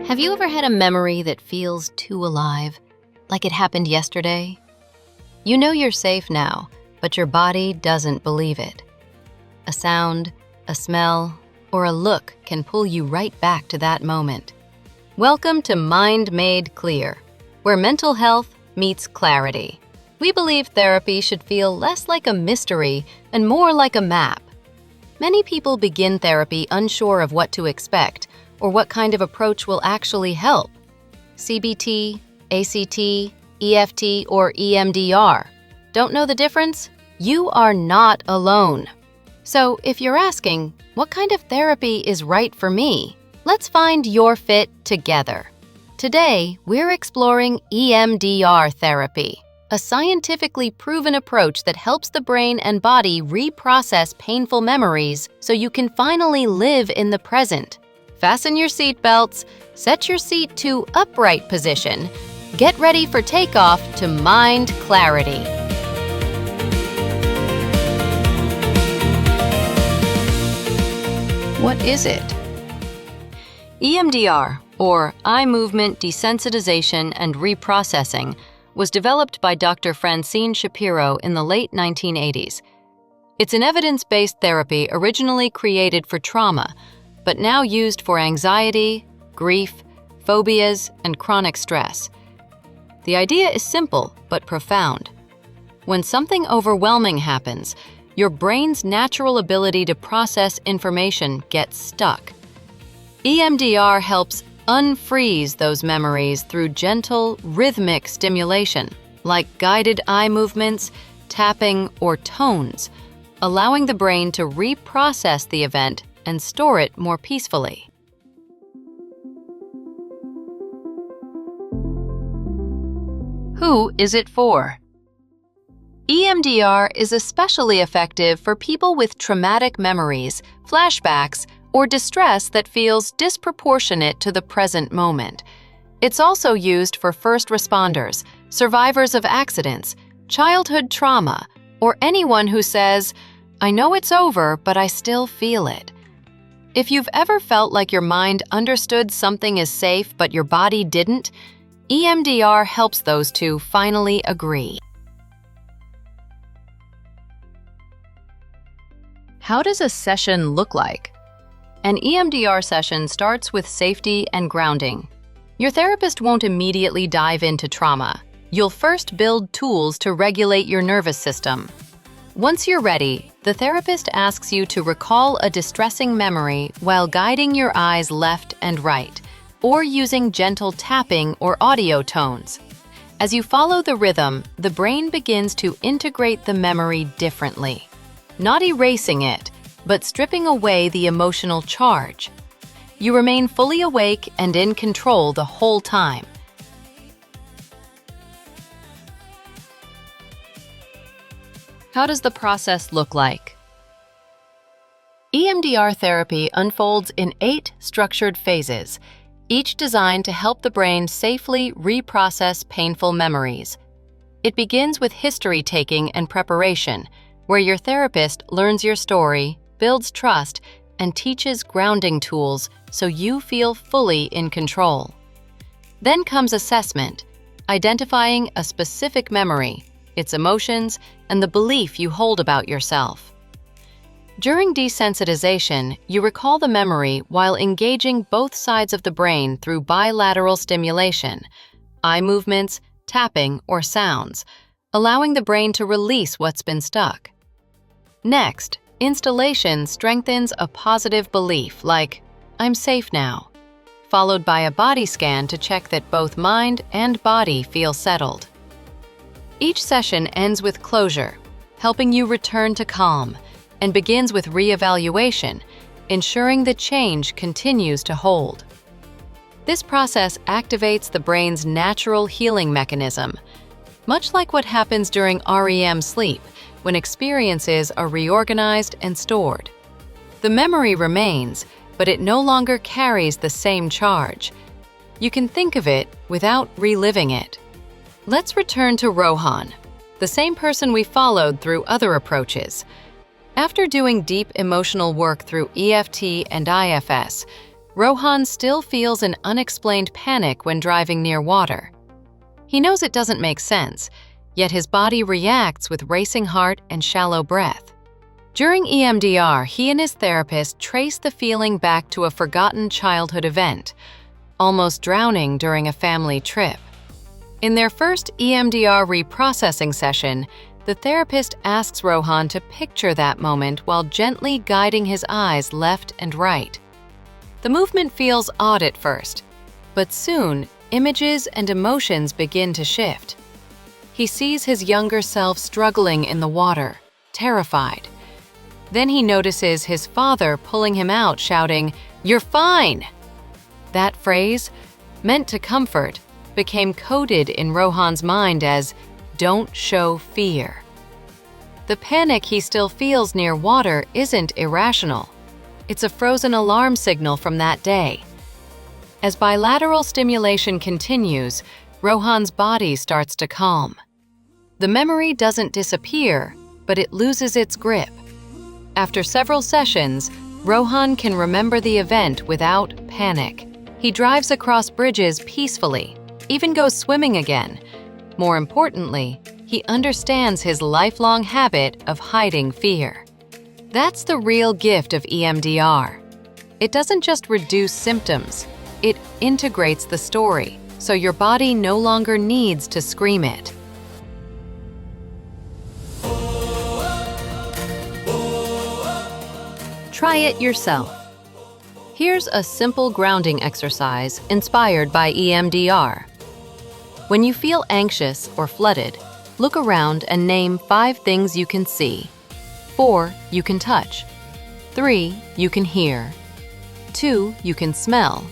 Have you ever had a memory that feels too alive, like it happened yesterday? You know you're safe now, but your body doesn't believe it. A sound, a smell, or a look can pull you right back to that moment. Welcome to Mind Made Clear, where mental health meets clarity. We believe therapy should feel less like a mystery and more like a map. Many people begin therapy unsure of what to expect or what kind of approach will actually help. CBT, ACT, EFT, or EMDR. Don't know the difference? You are not alone. So if you're asking, what kind of therapy is right for me? Let's find your fit together. Today, we're exploring EMDR therapy, a scientifically proven approach that helps the brain and body reprocess painful memories so you can finally live in the present. Fasten your seatbelts, set your seat to upright position, get ready for takeoff to mind clarity. What is it? EMDR, or Eye Movement Desensitization and Reprocessing, was developed by Dr. Francine Shapiro in the late 1980s. It's an evidence-based therapy originally created for trauma, but now used for anxiety, grief, phobias, and chronic stress. The idea is simple but profound. When something overwhelming happens, your brain's natural ability to process information gets stuck. EMDR helps unfreeze those memories through gentle, rhythmic stimulation, like guided eye movements, tapping, or tones, allowing the brain to reprocess the event and store it more peacefully. Who is it for? EMDR is especially effective for people with traumatic memories, flashbacks, or distress that feels disproportionate to the present moment. It's also used for first responders, survivors of accidents, childhood trauma, or anyone who says, "I know it's over, but I still feel it." If you've ever felt like your mind understood something is safe but your body didn't, EMDR helps those two finally agree. How does a session look like? An EMDR session starts with safety and grounding. Your therapist won't immediately dive into trauma. You'll first build tools to regulate your nervous system. Once you're ready, the therapist asks you to recall a distressing memory while guiding your eyes left and right, or using gentle tapping or audio tones. As you follow the rhythm, the brain begins to integrate the memory differently, not erasing it, but stripping away the emotional charge. You remain fully awake and in control the whole time. How does the process look like? EMDR therapy unfolds in 8 structured phases, each designed to help the brain safely reprocess painful memories. It begins with history-taking and preparation, where your therapist learns your story, builds trust, and teaches grounding tools so you feel fully in control. Then comes assessment, identifying a specific memory, its emotions, and the belief you hold about yourself. During desensitization, you recall the memory while engaging both sides of the brain through bilateral stimulation, eye movements, tapping, or sounds, allowing the brain to release what's been stuck. Next, installation strengthens a positive belief like, "I'm safe now," followed by a body scan to check that both mind and body feel settled. Each session ends with closure, helping you return to calm, and begins with reevaluation, ensuring the change continues to hold. This process activates the brain's natural healing mechanism, much like what happens during REM sleep, when experiences are reorganized and stored. The memory remains, but it no longer carries the same charge. You can think of it without reliving it. Let's return to Rohan, the same person we followed through other approaches. After doing deep emotional work through EFT and IFS, Rohan still feels an unexplained panic when driving near water. He knows it doesn't make sense, yet his body reacts with racing heart and shallow breath. During EMDR, he and his therapist trace the feeling back to a forgotten childhood event, almost drowning during a family trip. In their first EMDR reprocessing session, the therapist asks Rohan to picture that moment while gently guiding his eyes left and right. The movement feels odd at first, but soon, images and emotions begin to shift. He sees his younger self struggling in the water, terrified. Then he notices his father pulling him out, shouting, "You're fine!" That phrase, meant to comfort, became coded in Rohan's mind as, "Don't show fear." The panic he still feels near water isn't irrational. It's a frozen alarm signal from that day. As bilateral stimulation continues, Rohan's body starts to calm. The memory doesn't disappear, but it loses its grip. After several sessions, Rohan can remember the event without panic. He drives across bridges peacefully, even goes swimming again. More importantly, he understands his lifelong habit of hiding fear. That's the real gift of EMDR. It doesn't just reduce symptoms, it integrates the story, so your body no longer needs to scream it. Try it yourself. Here's a simple grounding exercise inspired by EMDR. When you feel anxious or flooded, look around and name 5 things you can see. 4 you can touch. 3 you can hear. 2 you can smell.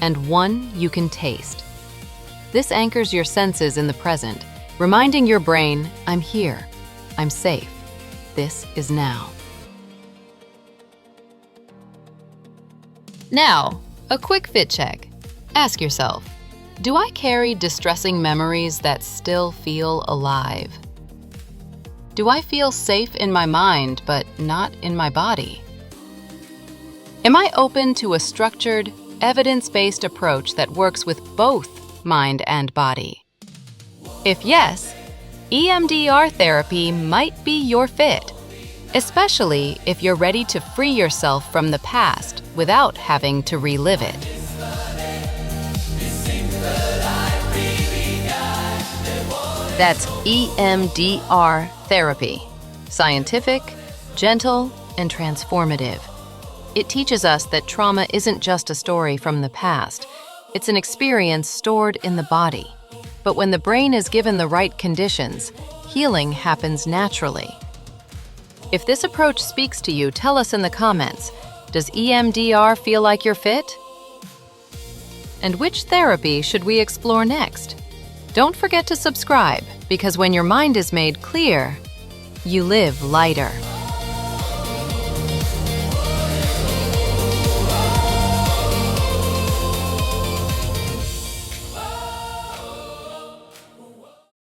And 1 you can taste. This anchors your senses in the present, reminding your brain, "I'm here. I'm safe. This is now." Now, a quick fit check. Ask yourself, do I carry distressing memories that still feel alive? Do I feel safe in my mind but not in my body? Am I open to a structured, evidence-based approach that works with both mind and body? If yes, EMDR therapy might be your fit, especially if you're ready to free yourself from the past without having to relive it. That's EMDR therapy. Scientific, gentle, and transformative. It teaches us that trauma isn't just a story from the past. It's an experience stored in the body. But when the brain is given the right conditions, healing happens naturally. If this approach speaks to you, tell us in the comments. Does EMDR feel like you're fit? And which therapy should we explore next? Don't forget to subscribe, because when your mind is made clear, you live lighter.